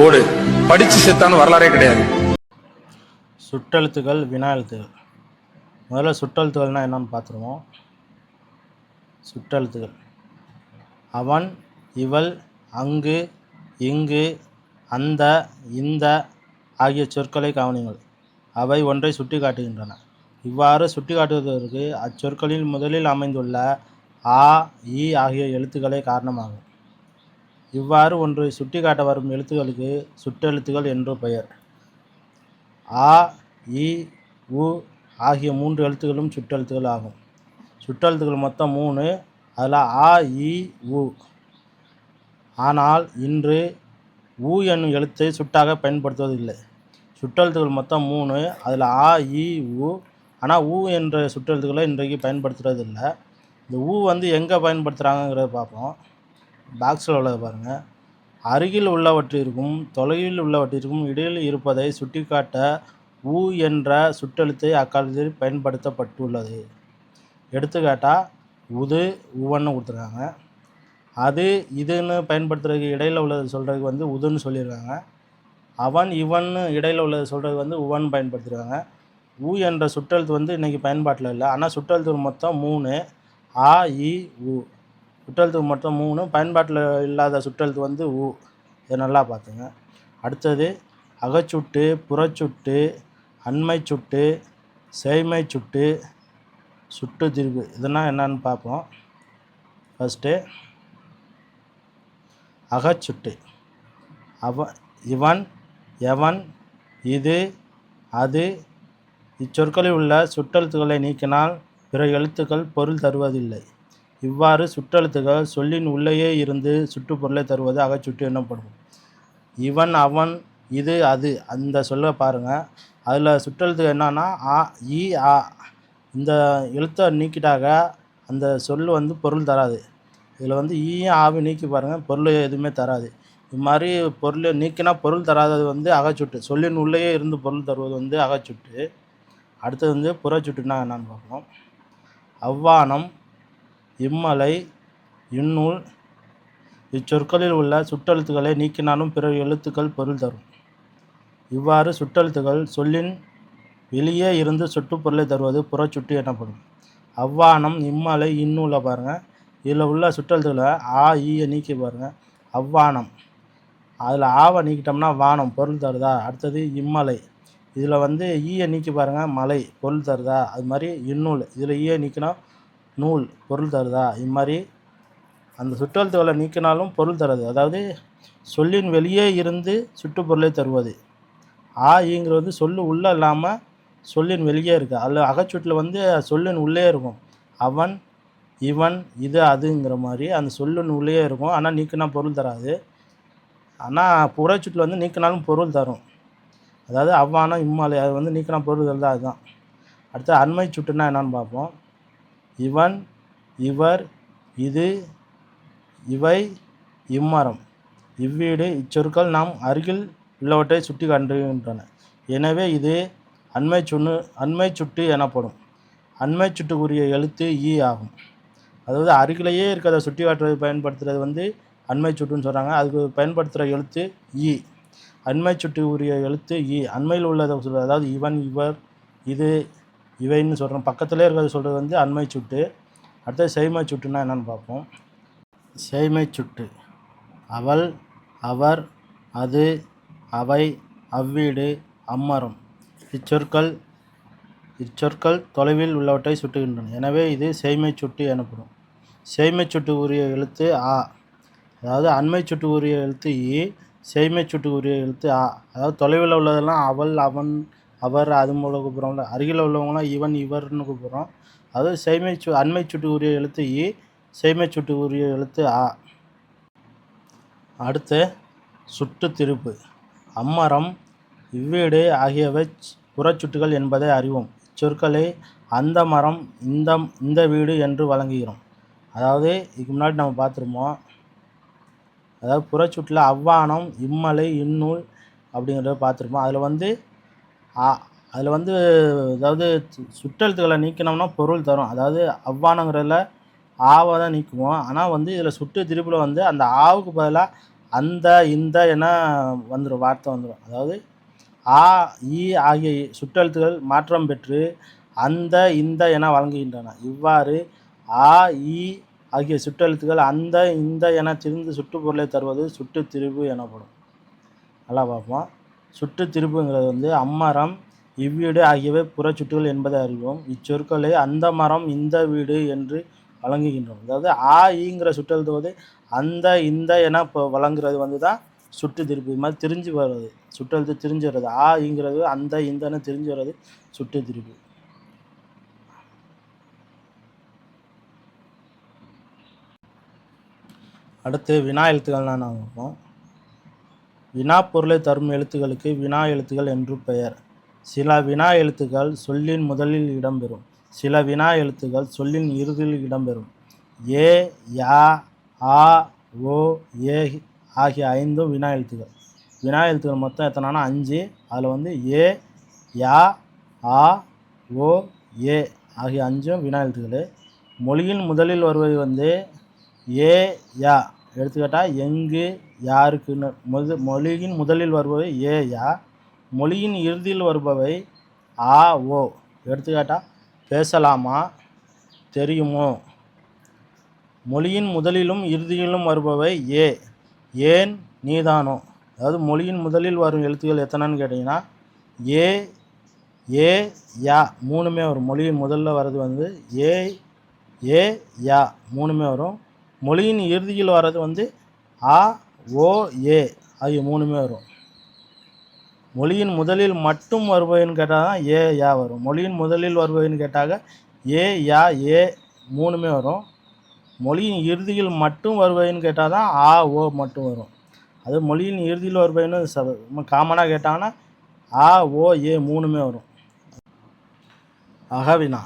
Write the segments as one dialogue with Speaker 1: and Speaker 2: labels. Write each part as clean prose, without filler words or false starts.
Speaker 1: ஓடு. படிச்சு செத்தான்னு வரலாறே கிடையாது.
Speaker 2: சுட்டெழுத்துகள் வினா எழுத்துகள். முதல்ல சுட்டெழுத்துகள்னால் என்னன்னு பார்த்துருவோம். சுட்டெழுத்துகள் அவன், இவள், அங்கு, இங்கு, அந்த, இந்த ஆகிய சொற்களை கவனியுங்கள். அவை ஒன்றை சுட்டி காட்டுகின்றன. இவ்வாறு சுட்டி காட்டுவதற்கு அச்சொற்களில் முதலில் அமைந்துள்ள ஆ, இ ஆகிய எழுத்துக்களே காரணமாகும். இவ்வாறு ஒன்றை சுட்டி காட்ட வரும் எழுத்துக்களுக்கு சுட்டெழுத்துகள் என்று பெயர். ஆ, இ, உ ஆகிய 3 எழுத்துக்களும் சுட்டெழுத்துகள் ஆகும். சுட்டெழுத்துக்கள் மொத்தம் 3. அதில் ஆ, இ, உ. ஆனால் இன்று உ என்னும் எழுத்தை சுட்டாக பயன்படுத்துவதில்லை. சுட்டெழுத்துக்கள் மொத்தம் 3. அதில் ஆ, இ, உ. ஆனால் உ என்ற சுட்டெழுத்துக்களை இன்றைக்கு பயன்படுத்துறதில்லை. இந்த உ எங்கே பயன்படுத்துகிறாங்கிறத பார்ப்போம். பாக்ஸில் உள்ளதை பாருங்கள். அருகில் உள்ளவற்றிற்கும் தொலைவில் உள்ளவற்றிற்கும் இடையில் இருப்பதை சுட்டிக்காட்ட உ என்ற சுட்டெழுத்தை அக்காலத்தில் பயன்படுத்தப்பட்டுள்ளது. எடுத்துக்காட்டால் உது, உவன்னு கொடுத்துருக்காங்க. அது, இதுன்னு பயன்படுத்துறதுக்கு இடையில் உள்ளது சொல்கிறதுக்கு உதுன்னு சொல்லியிருக்காங்க. அவன், இவன்னு இடையில் உள்ளது சொல்கிறதுக்கு உவன் பயன்படுத்திருக்காங்க. உ என்ற சுட்டெழுத்து இன்றைக்கி பயன்பாட்டில் இல்லை. ஆனால் சுட்டெழுத்து மொத்தம் 3. ஆ, இ, உ. சுட்டெழுத்து மொத்தம் 3. பயன்பாட்டில் இல்லாத சுட்டெழுத்து உ. இதை நல்லா பார்த்துங்க. அடுத்தது அகச்சுட்டு, புறச்சுட்டு, அண்மை சுட்டு, சேய்மை சுட்டு, சுட்டு திரிபு. இதெல்லாம் என்னன்னு பார்ப்போம். ஃபஸ்ட்டு அகச்சுட்டு. இவன், எவன், இது, அது இச்சொற்களில் உள்ள சுட்டெழுத்துக்களை நீக்கினால் பிற எழுத்துக்கள் பொருள் தருவதில்லை. இவ்வாறு சுட்டெழுத்துக்கள் சொல்லின் உள்ளேயே இருந்து சுட்டுப்பொருளை தருவது அகச்சுட்டு எனப்படும். இவன், அவன், இது, அது அந்த சொல்ல பாருங்கள். அதில் சுட்டெழுத்து என்னன்னா ஆ, இ, ஆ. இந்த எழுத்தை நீக்கிட்டாக அந்த சொல் பொருள் தராது. இதில் ஈயும் ஆவும் நீக்கி பாருங்கள், பொருள் எதுவுமே தராது. இது மாதிரி பொருளை நீக்கினா பொருள் தராதது அகச்சுட்டு. சொல்லின் உள்ளேயே இருந்து பொருள் தருவது அகச்சுட்டு. அடுத்தது புறச்சுட்டுனா என்னன்னு பார்ப்போம். அவ்வானம், இம்மலை, இந்நூல் இச்சொற்களில் உள்ள சுட்டெழுத்துக்களை நீக்கினாலும் பிற எழுத்துக்கள் பொருள் தரும். இவ்வாறு சுட்டெழுத்துக்கள் சொல்லின் வெளியே இருந்து சுட்டுப்பொருளை தருவது புறச்சுட்டு எனப்படும். அவ்வானம், இம்மலை, இந்நூலை பாருங்கள். இதில் உள்ள சுட்டெழுத்துக்களை ஆ, ஈயை நீக்கி பாருங்கள். அவ்வானம், அதில் ஆவை நீக்கிட்டோம்னா வானம் பொருள் தருதா. அடுத்தது இம்மலை, இதில் ஈயை நீக்கி பாருங்கள், மலை பொருள் தருதா. அது மாதிரி இந்நூல், இதில் ஈயை நீக்கினா நூல் பொருள் தருதா. இது மாதிரி அந்த சுட்டெழுத்துக்களை நீக்கினாலும் பொருள் தருது. அதாவது சொல்லின் வெளியே இருந்து சுட்டுப்பொருளை தருவது. ஆ, ஈங்கிறது சொல்லு உள்ளே இல்லாமல் சொல்லின் வெளியே இருக்குது. அதில் அகச்சுட்டில் சொல்லின் உள்ளே இருக்கும். அவன், இவன், இது, அதுங்கிற மாதிரி அந்த சொல்லின் உள்ளே இருக்கும். ஆனால் நீக்கினா பொருள் தராது. ஆனால் புறச்சுட்டில் நீக்கினாலும் பொருள் தரும். அதாவது அவ்வானம், இம்மாலை அது நீக்கினா பொருள் தருது. அதுதான். அடுத்து அண்மை சுட்டுனா என்னன்னு பார்ப்போம். இவன், இவர், இது, இவை, இம்மரம், இவ்வீடு இச்சொற்கள் நாம் அருகில் உள்ளவற்றை சுட்டி காட்டுகின்றன. எனவே இது அண்மை சுட்டு எனப்படும். அண்மை சுட்டுக்குரிய எழுத்து ஈ ஆகும். அதாவது அருகிலேயே இருக்கிறத சுட்டி காட்டுறது பயன்படுத்துறது அண்மை சுட்டுன்னு சொல்கிறாங்க. அதுக்கு பயன்படுத்துகிற எழுத்து ஈ. அண்மை சுட்டு உரிய எழுத்து ஈ. அண்மையில் உள்ளதை சொல்கிறது, அதாவது இவன், இவர், இது, இவைன்னு சொல்கிறோம். பக்கத்திலே இருக்கிறத சொல்கிறது அண்மை சுட்டு. அடுத்தது செய்மை சுட்டுனா என்னென்னு பார்ப்போம். செய்மை சுட்டு அவள், அவர், அது, அவை, அவ்வீடு, அம்மரம் இச்சொற்கள் தொலைவில் உள்ளவற்றை சுட்டுகின்றன. எனவே இது செய்மை சுட்டு எனப்படும். செய்மை சுட்டு உரிய எழுத்து ஆ. அதாவது அண்மை சுட்டு உரிய எழுத்து ஈ, செய்மை சுட்டு உரிய எழுத்து ஆ. அதாவது தொலைவில் உள்ளதெல்லாம் அவள், அவன், அவர் அது மூலம் கூப்பிட்றோம்ல. அருகில் உள்ளவங்களாம் இவன், இவர்னு கூப்பிட்றோம். அதாவது அண்மை சுட்டு உரிய எழுத்து ஈ, செய்மை சுட்டு உரிய எழுத்து ஆ. அடுத்து சுட்டு திருப்பு. அம்மரம், இவ்வீடு ஆகியவை புறச்சுட்டுகள் என்பதை அறிவோம். இச்சொற்களை அந்த மரம், இந்த வீடு என்று வழங்குகிறோம். அதாவது இதுக்கு முன்னாடி நம்ம பார்த்துருப்போம். அதாவது புறச்சுட்டில் அவ்வானம், இம்மலை, இந்நூல் அப்படிங்கிறத பார்த்துருப்போம். அதில் அதாவது சுட்டெழுத்துக்களை நீக்கினோம்னா பொருள் தரும். அதாவது அவ்வானங்கிறதுல ஆவை தான் நீக்குவோம். ஆனால் இதில் சுட்டு திருப்பில் அந்த ஆவுக்கு பதிலாக அந்த இந்த என வந்துடும், வார்த்தை வந்துடும். அதாவது ஆ ஈ ஆகிய சுற்றெழுத்துக்கள் மாற்றம் பெற்று அந்த இந்த என வழங்குகின்றன. இவ்வாறு ஆ ஈ ஆகிய சுற்றெழுத்துக்கள் அந்த இந்த என திரிந்து சுட்டுப்பொருளை தருவது சுட்டுத்திரிபு எனப்படும். நல்லா பார்ப்போம். சுட்டுத்திரிபுங்கிறது வந்து அம்மரம் இவ்வீடு ஆகியவை புறச்சுட்டுகள் என்பதை அறிவோம். இச்சொற்களை அந்த மரம் இந்த வீடு என்று வழங்குகின்றோம். அதாவது ஆ ஈங்கிற சுற்றெழுத்து வந்து அந்த இந்த என இப்போ வழங்குறது வந்து தான் சுட்டுத்திரிபு. இது மாதிரி திரிஞ்சு வர்றது, சுற்றெழுத்து திரிஞ்சு வர்றது. ஆ ஈங்கிறது அந்த இந்தன்னு திரிஞ்சு வர்றது சுட்டுத்திரிபு. அடுத்து வினா எழுத்துக்கள்லாம் நாம் பார்ப்போம். வினா பொருளை தரும் எழுத்துக்களுக்கு வினா எழுத்துக்கள் என்று பெயர். சில வினா எழுத்துக்கள் சொல்லின் முதலில் இடம்பெறும். சில வினா எழுத்துக்கள் சொல்லின் இறுதியில் இடம்பெறும். ஏ, யா, ஆ, ஓ, ஏ ஆகிய 5 வினா எழுத்துக்கள். வினா எழுத்துக்கள் மொத்தம் எத்தனைனா 5. அதில் வந்து ஏ, யா, ஆ, ஓ, ஏ ஆகிய 5 வினா எழுத்துக்கள். மொழியின் முதலில் வருவது வந்து ஏ, யா. எடுத்துக்காட்டால் எங்கு, யாருக்குன்னு மொழியின் முதலில் வருபவை ஏ, யா. மொழியின் இறுதியில் வருபவை ஆ, ஓ. எடுத்துக்காட்டால் பேசலாமா, தெரியுமோ. மொழியின் முதலிலும் இறுதியிலும் வருபவை ஏ, ஏன், நீதானோ. அதாவது மொழியின் முதலில் வரும் எழுத்துக்கள் எத்தனைன்னு கேட்டிங்கன்னா ஏ, ஏ, யா 3மே வரும். மொழியின் முதல்ல வர்றது வந்து ஏ, ஏ, யா 3மே வரும். மொழியின் இறுதியில் வர்றது வந்து ஆ, ஓ, ஏ ஆகிய 3மே வரும். மொழியின் முதலில் மட்டும் வருபவைன்னு கேட்டால் தான் ஏ, யா வரும். மொழியின் முதலில் வருபவைன்னு கேட்டாக ஏ, யா, ஏ 3மே வரும். மொழியின் இறுதியில் மட்டும் வருபவைன்னு கேட்டால் தான் ஆ, ஓ மட்டும் வரும். அது மொழியின் இறுதியில் வருபவைன்னு காமனாக கேட்டாங்கன்னா ஆ, ஓ, ஏ 3மே வரும். அகவினா.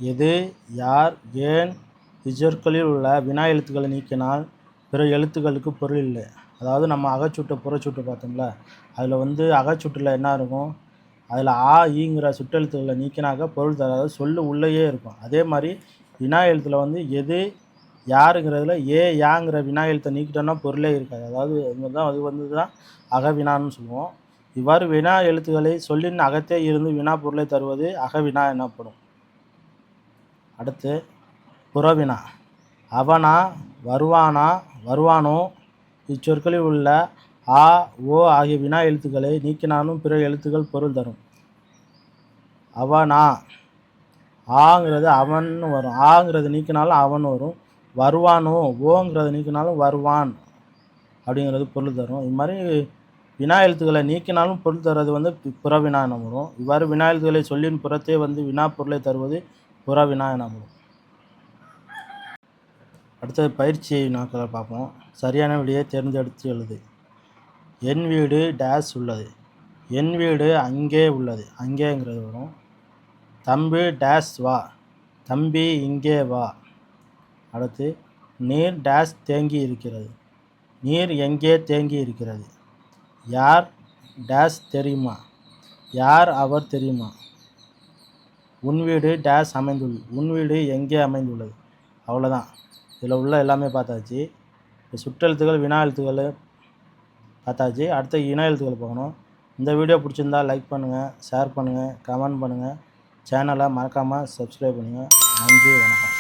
Speaker 2: எது, யார், ஏன் இச்சொற்களில் உள்ள வினா எழுத்துக்களை நீக்கினால் பிற எழுத்துக்களுக்கு பொருள் இல்லை. அதாவது நம்ம அகச்சுட்டு புறச்சுட்டு பார்த்தோம்ல, அதில் வந்து அகச்சுட்டில் என்ன இருக்கும், அதில் ஆ ஈங்கிற சுற்றெழுத்துக்களை நீக்கினாக்க பொருள் தராது, சொல்லு உள்ளேயே இருக்கும். அதே மாதிரி வினா எழுத்தில் வந்து எது, யாருங்கிறதுல ஏ, யாங்கிற வினா எழுத்தை நீக்கிட்டோன்னா பொருளே இருக்காது. அதாவது அது வந்து தான் அகவினான்னு சொல்லுவோம். இவ்வாறு வினா எழுத்துக்களை சொல்லின் அகத்தே இருந்து வினா பொருளை தருவது அகவினா எனப்படும். அடுத்து புறவினா. அவனா, வருவானா, வருவானோ இச்சொற்களில் உள்ள ஆ, ஓ ஆகிய வினா எழுத்துக்களை நீக்கினாலும் பிற எழுத்துக்கள் பொருள் தரும். அவனா, ஆங்கிறது அவன்னு வரும். ஆங்கிறது நீக்கினாலும் அவன் வரும். வருவானோ, ஓங்கிறத நீக்கினாலும் வருவான் அப்படிங்கிறது பொருள் தரும். இது மாதிரி வினா எழுத்துக்களை நீக்கினாலும் பொருள் தர்றது வந்து புறவினா எனப்படும். இவ்வாறு வினா எழுத்துக்களை சொல்லின் புறத்தே வந்து வினா பொருளை தருவது புறவினா எனப்படும். அடுத்தது பயிற்சி வினாக்களை பார்ப்போம். சரியான விடையை தேர்ந்தெடுத்து எழுது. என் வீடு டேஸ் உள்ளது. என் வீடு அங்கே உள்ளது. அங்கேங்கிறது வரும். தம்பி டேஸ் வா. தம்பி இங்கே வா. அடுத்து நீர் டேஸ் தேங்கி இருக்கிறது. நீர் எங்கே தேங்கி இருக்கிறது. யார் டேஸ் தெரியுமா. யார் அவர் தெரியுமா. உன் வீடு டேஸ் அமைந்துள்ளது. உன் வீடு எங்கே அமைந்துள்ளது. அவ்வளோதான். இதில் உள்ள எல்லாமே பார்த்தாச்சு. இப்போ சுற்றெழுத்துக்கள் வினா எழுத்துக்கள் பார்த்தாச்சு. அடுத்த இன எழுத்துக்கள் பார்க்கணும். இந்த வீடியோ பிடிச்சிருந்தா லைக் பண்ணுங்கள், ஷேர் பண்ணுங்கள், கமெண்ட் பண்ணுங்கள். சேனலை மறக்காமல் சப்ஸ்கிரைப் பண்ணுங்கள். நன்றி, வணக்கம்.